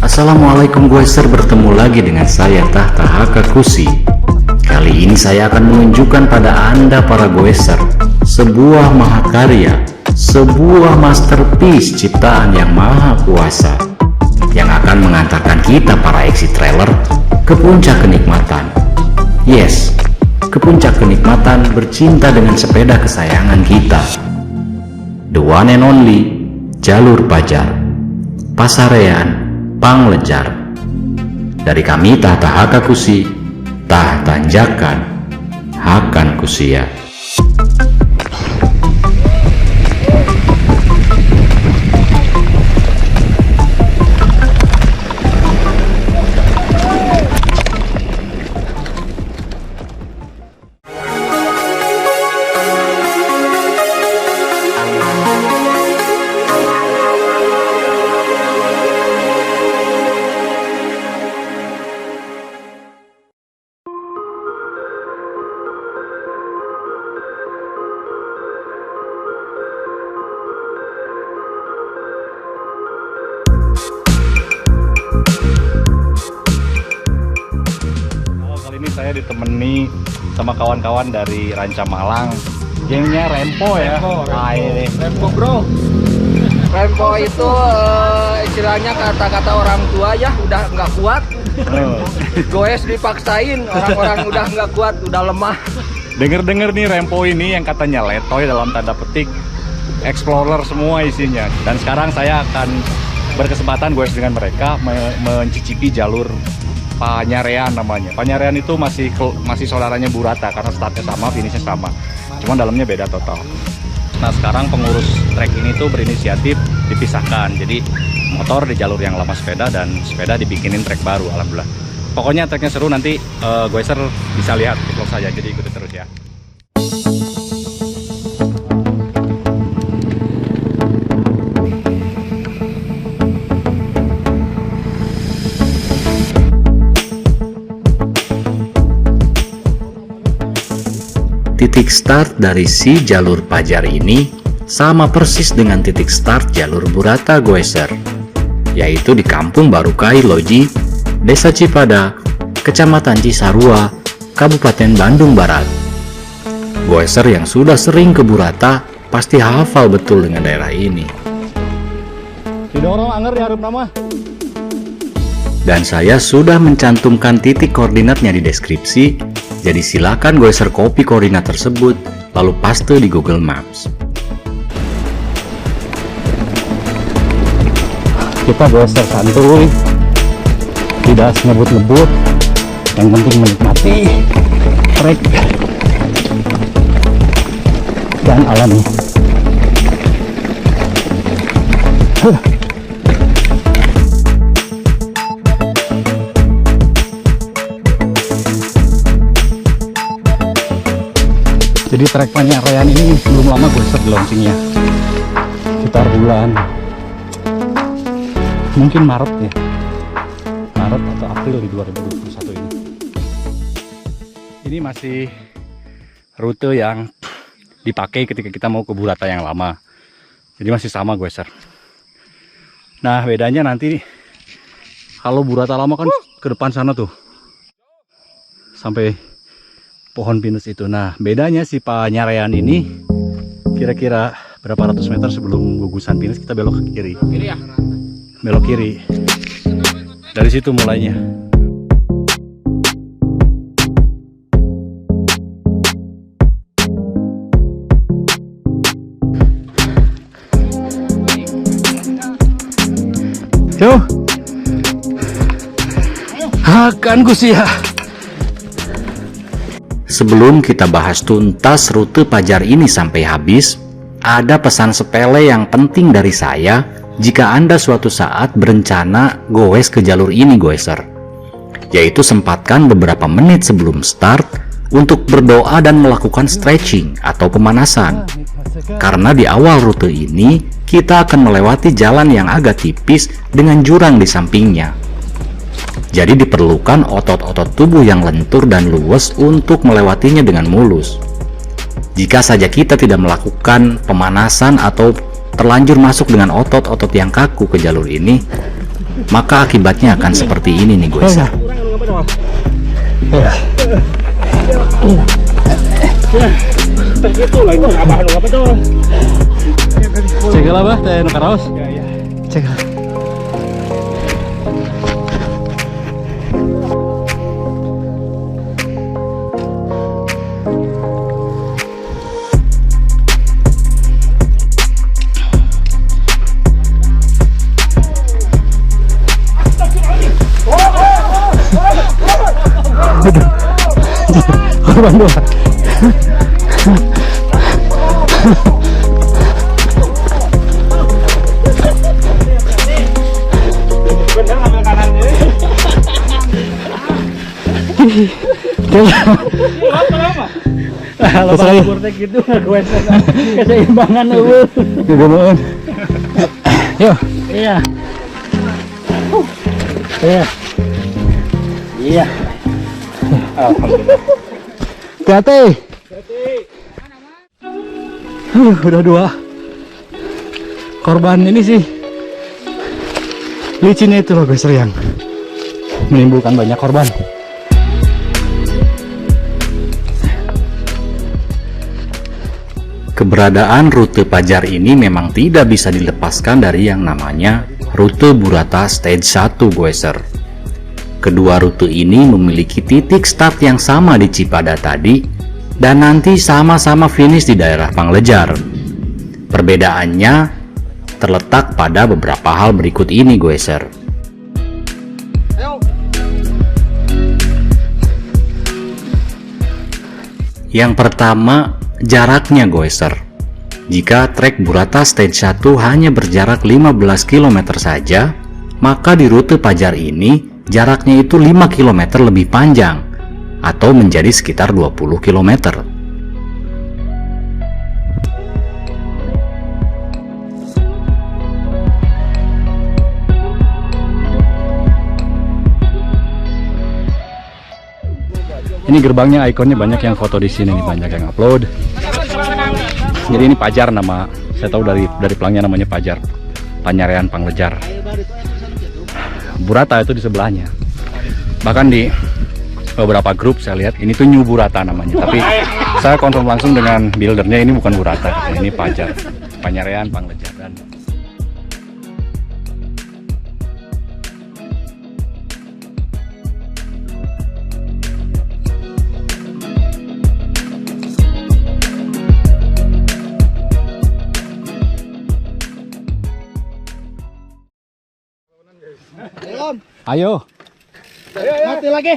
Assalamualaikum goeser, bertemu lagi dengan saya Tahta Hakakushi. Kali ini saya akan menunjukkan pada Anda para goeser sebuah mahakarya, sebuah masterpiece ciptaan yang maha kuasa yang akan mengantarkan kita para exit trailer ke puncak kenikmatan. Yes, ke puncak kenikmatan bercinta dengan sepeda kesayangan kita. The one and only Jalur Pajar, Pasarean, Panglejar. Dari kami Tahta Hakakushi, tah tanjakan Hakan Kusia. Ini saya ditemani sama kawan-kawan dari Ranca Malang, gengnya Rempo ya. Rempo bro. Rempo itu istilahnya kata-kata orang tua ya, udah nggak kuat. Goes dipaksain, orang-orang udah nggak kuat, udah lemah. Dengar-dengar nih Rempo ini yang katanya letoy dalam tanda petik, explorer semua isinya. Dan sekarang saya akan berkesempatan goes dengan mereka mencicipi jalur Panyarean namanya. Panyarean itu masih saudaranya Burata karena startnya sama, finishnya sama. Cuman dalamnya beda total. Nah sekarang pengurus trek ini tuh berinisiatif dipisahkan. Jadi motor di jalur yang lama sepeda dan sepeda dibikinin trek baru. Alhamdulillah. Pokoknya treknya seru, nanti goeser bisa lihat di vlog saya. Jadi ikuti terus ya. Titik start dari si jalur Pajar ini sama persis dengan titik start jalur Burata goeser, yaitu di Kampung Barukai Loji, Desa Cipada, Kecamatan Cisarua, Kabupaten Bandung Barat. Goeser yang sudah sering ke Burata pasti hafal betul dengan daerah ini. Didorong anger ya nama. Dan saya sudah mencantumkan titik koordinatnya di deskripsi. Jadi silakan goeser copy koordinat tersebut, lalu paste di Google Maps. Kita goeser santuy, tidak ngebut-ngebut, yang penting menikmati trek dan alami. Jadi trek Panyarean ini belum lama goeser di launchingnya, sekitar bulan mungkin Maret ya, Maret atau April di 2021 ini. Ini masih rute yang dipakai ketika kita mau ke Burata yang lama, jadi masih sama goeser. Nah bedanya nanti kalau Burata lama kan ke depan sana tuh sampai pohon pinus itu. Nah bedanya si Panyarean ini kira-kira berapa ratus meter sebelum gugusan pinus kita belok ke kiri. Kiri ya? Belok kiri. Dari situ mulainya. Yo. Hakan Kusia. Sebelum kita bahas tuntas rute Pajar ini sampai habis, ada pesan sepele yang penting dari saya jika Anda suatu saat berencana goes ke jalur ini goeser, yaitu sempatkan beberapa menit sebelum start untuk berdoa dan melakukan stretching atau pemanasan. Karena di awal rute ini, kita akan melewati jalan yang agak tipis dengan jurang di sampingnya. Jadi diperlukan otot-otot tubuh yang lentur dan luwes untuk melewatinya dengan mulus. Jika saja kita tidak melakukan pemanasan atau terlanjur masuk dengan otot-otot yang kaku ke jalur ini, maka akibatnya akan seperti ini nih Goeser. Cegel abah teh nu karaos. Cegel. Korban dua. Kalau balik gitu gue keseimbangan eueuh. Gimana? Yuk. Iya. Iya. Iya. Alhamdulillah. Hati-hati. Udah dua. Korban ini sih licinnya itu loh guys, yang menimbulkan banyak korban. Keberadaan rute Pajar ini memang tidak bisa dilepaskan dari yang namanya rute Burata Stage 1 Goeser. Kedua rute ini memiliki titik start yang sama di Cipada tadi dan nanti sama-sama finish di daerah Panglejar. Perbedaannya terletak pada beberapa hal berikut ini Goeser. Yang pertama, jaraknya Goeser. Jika trek Burata Stage 1 hanya berjarak 15 km saja, maka di rute Pajar ini jaraknya itu 5 km lebih panjang atau menjadi sekitar 20 km. Ini gerbangnya, ikonnya banyak yang foto di sini nih, banyak yang upload. Jadi ini Pajar, nama saya tahu dari pelangnya namanya Pajar, Panyarean Panglejar. Burata itu di sebelahnya. Bahkan di beberapa grup saya lihat ini tuh New Burata namanya. Tapi saya konfirm langsung dengan buildernya, ini bukan Burata, ini Pajar, Panyarean Panglejar. Dan ayo. Mati lagi.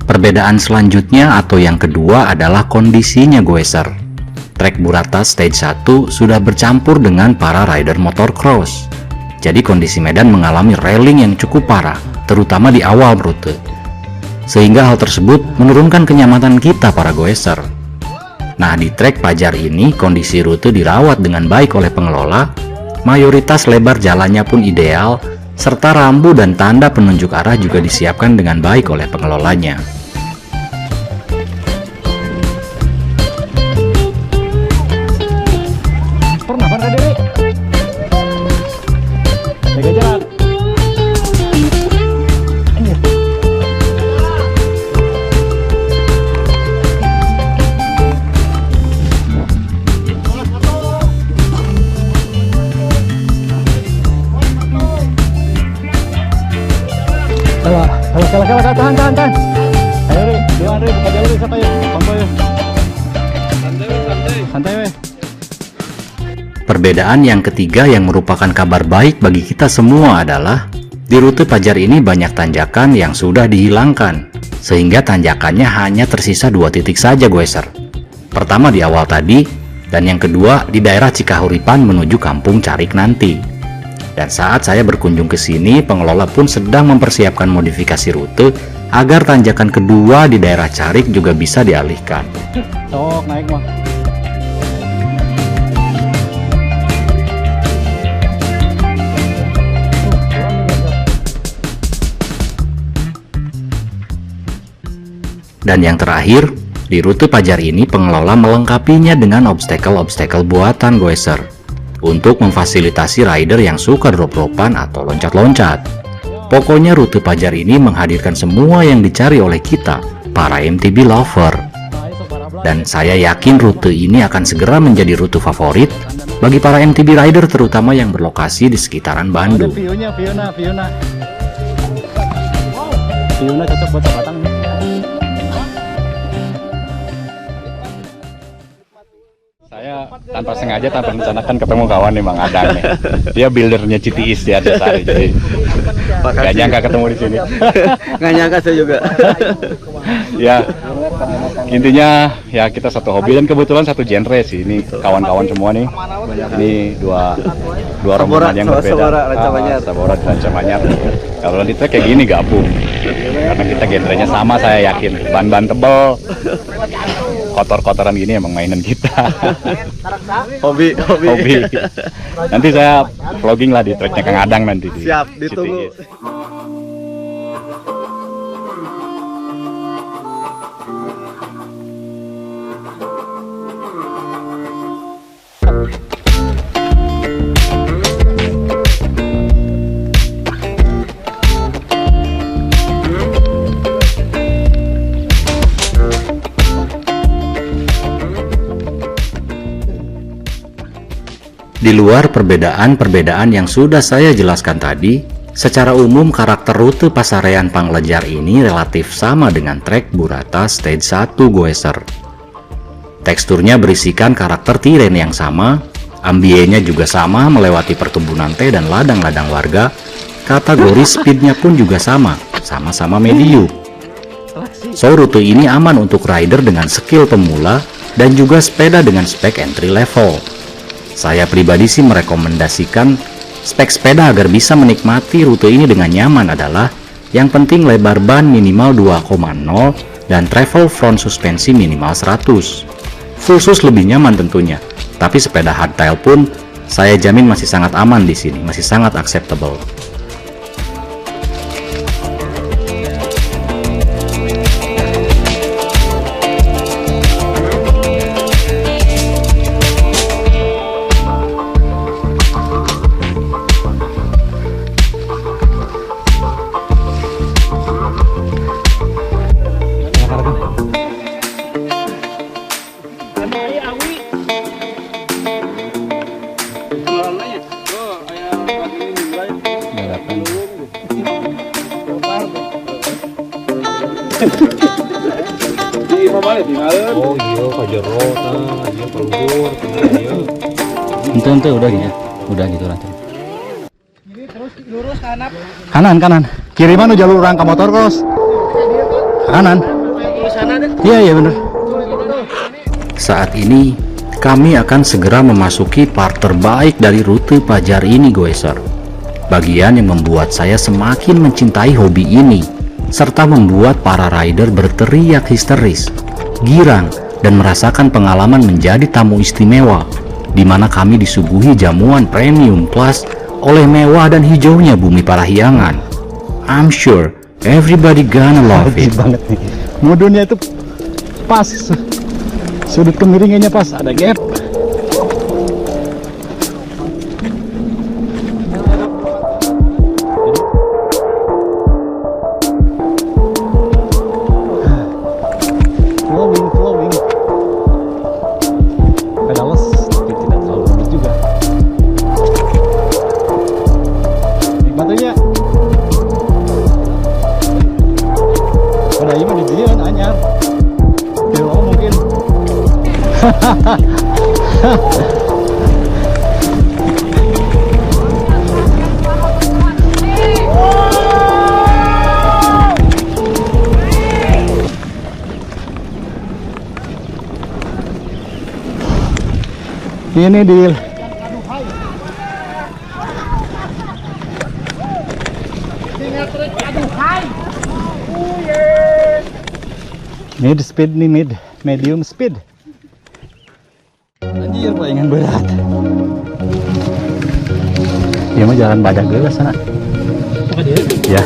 Perbedaan selanjutnya atau yang kedua adalah kondisinya Goeser. Trek Burata Stage 1 sudah bercampur dengan para rider motocross. Jadi kondisi medan mengalami railing yang cukup parah, terutama di awal rute. Sehingga hal tersebut menurunkan kenyamanan kita para Goeser. Nah, di trek Pajar ini kondisi rute dirawat dengan baik oleh pengelola, mayoritas lebar jalannya pun ideal, serta rambu dan tanda penunjuk arah juga disiapkan dengan baik oleh pengelolanya. Pernah diri. Jaga jarak. Salah, tahan. Ayo Ri, duluan Ri, buka jalur siapa ya? Konvoy. Santai weh. Perbedaan yang ketiga yang merupakan kabar baik bagi kita semua adalah di rute Pajar ini banyak tanjakan yang sudah dihilangkan, sehingga tanjakannya hanya tersisa 2 titik saja Goeser. Pertama di awal tadi, dan yang kedua di daerah Cikahuripan menuju Kampung Carik nanti. Dan saat saya berkunjung ke sini, pengelola pun sedang mempersiapkan modifikasi rute agar tanjakan kedua di daerah Carik juga bisa dialihkan. Sok naik mah. Dan yang terakhir, di rute Pajar ini pengelola melengkapinya dengan obstacle-obstacle buatan Goeser untuk memfasilitasi rider yang suka drop-dropan atau loncat-loncat. Pokoknya rute Pajar ini menghadirkan semua yang dicari oleh kita, para MTB lover. Dan saya yakin rute ini akan segera menjadi rute favorit bagi para MTB rider terutama yang berlokasi di sekitaran Bandung. View-nya, View-nya cocok buat batang nih. Saya tanpa sengaja, tanpa rencanakan ketemu kawan nih Bang Adang nih. Dia buildernya CTIS di Arjosari, jadi nggak nyangka ketemu di sini. Nggak nyangka saya juga. Ya, intinya ya kita satu hobi dan kebetulan satu genre sih. Ini kawan-kawan semua nih. Ini dua rombongan yang berbeda. Sabora dan Ranca Manyar. Kalau di trek kayak gini gabung. Karena kita genrenya sama, saya yakin. Ban-ban tebel, kotor-kotoran gini emang mainan kita. Hobi. Nanti saya vlogging lah di treknya Kang Adang nanti. Siap, ditunggu. CTIS. Di luar perbedaan-perbedaan yang sudah saya jelaskan tadi, secara umum karakter rute Pasarean Panglejar ini relatif sama dengan trek Burata Stage 1 Goeser. Teksturnya berisikan karakter tiren yang sama, ambiennya juga sama melewati perkebunan teh dan ladang-ladang warga, kategori speednya pun juga sama-sama medium. So rute ini aman untuk rider dengan skill pemula dan juga sepeda dengan spek entry level. Saya pribadi sih merekomendasikan spek sepeda agar bisa menikmati rute ini dengan nyaman adalah yang penting lebar ban minimal 2,0 dan travel front suspensi minimal 100. Full sus lebih nyaman tentunya, tapi sepeda hardtail pun saya jamin masih sangat aman di sini, masih sangat acceptable. Oh iya, Pajero, iya Peluhur, iya. Ente udah gitu lah. Ini terus lurus Kanan. Kiri mana jalur rangka motor kos? Kanan. Iya bener. Saat ini kami akan segera memasuki part terbaik dari rute Pajar ini Goeser. Bagian yang membuat saya semakin mencintai hobi ini, serta membuat para rider berteriak histeris, girang, dan merasakan pengalaman menjadi tamu istimewa, di mana kami disuguhi jamuan premium plus oleh mewah dan hijaunya bumi Parahyangan. I'm sure everybody gonna love it. Banget nih. Modulnya itu pas, sudut kemiringannya pas, ada gap. Flowing. Pedales tapi tidak terlalu lembut juga. Nikmatnya. Pada ini di dia anyar. Dia mungkin. Ini deal. Mid speed nih, medium speed. Anjir, palingan berat. Ya mah jalan badak geus sana. Ya.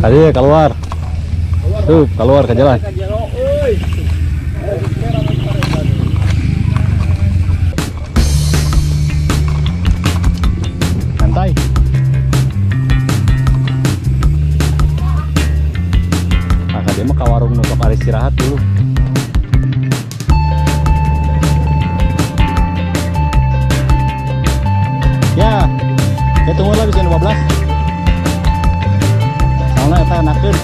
Tadi keluar. Tuh, keluar ke jalan. Santai. Nah, dia mah ke warung nutup hari istirahat dulu. Ya, kita tunggu lah bisa 15. Soalnya kita enakin.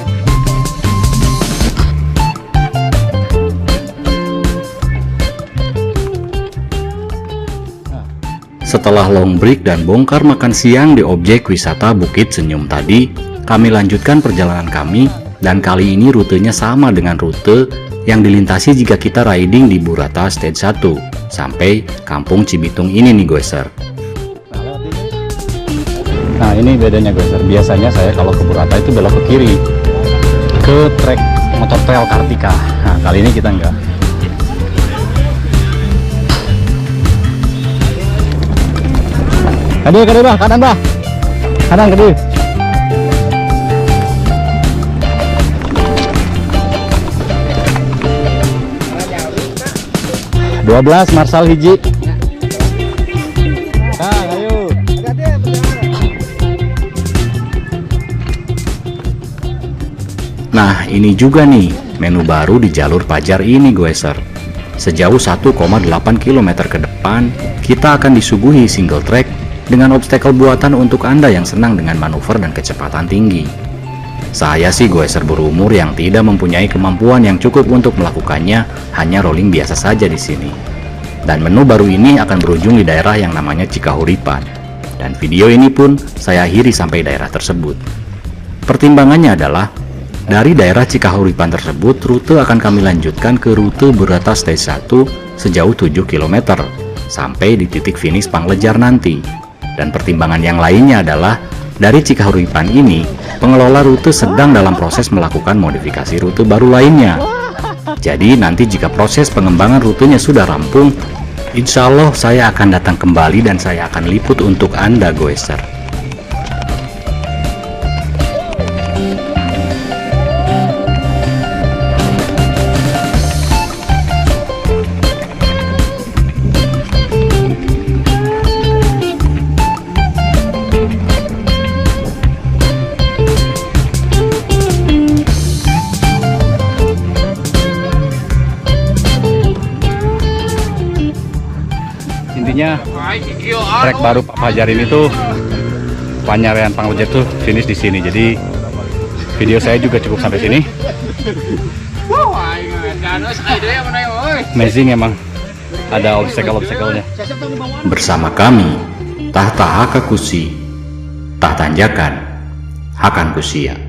Setelah long break dan bongkar makan siang di objek wisata Bukit Senyum tadi, kami lanjutkan perjalanan kami, dan kali ini rutenya sama dengan rute yang dilintasi jika kita riding di Burata Stage 1 sampai Kampung Cibitung ini nih Goeser. Nah ini bedanya Goeser, biasanya saya kalau ke Burata itu belok ke kiri ke trek motor trail Kartika. Nah kali ini kita enggak. Kade bah, kanan bah, kanan kade. "12 Marsal hiji." Nah, ayo. Nah ini juga nih menu baru di jalur Pajar ini Goeser. Sejauh 1,8 km ke depan kita akan disuguhi single track dengan obstacle buatan untuk Anda yang senang dengan manuver dan kecepatan tinggi. Saya sih Goeser berumur yang tidak mempunyai kemampuan yang cukup untuk melakukannya, hanya rolling biasa saja di sini. Dan menu baru ini akan berujung di daerah yang namanya Cikahuripan. Dan video ini pun saya akhiri sampai daerah tersebut. Pertimbangannya adalah, dari daerah Cikahuripan tersebut, rute akan kami lanjutkan ke rute Burata Stage 1 sejauh 7 km, sampai di titik finish Panglejar nanti. Dan pertimbangan yang lainnya adalah, dari Cikahuripan ini, pengelola rute sedang dalam proses melakukan modifikasi rute baru lainnya. Jadi nanti jika proses pengembangan rutenya sudah rampung, insya Allah saya akan datang kembali dan saya akan liput untuk Anda Goeser. Intinya trek baru Pak Fajar ini tuh Panyarean Panglejar tuh finish di sini. Jadi video saya juga cukup sampai sini. Amazing emang. Ada obstacle-obstacle-nya. Bersama kami, Tahta Hakakushi, tak tanjakan, Hakan Kusia.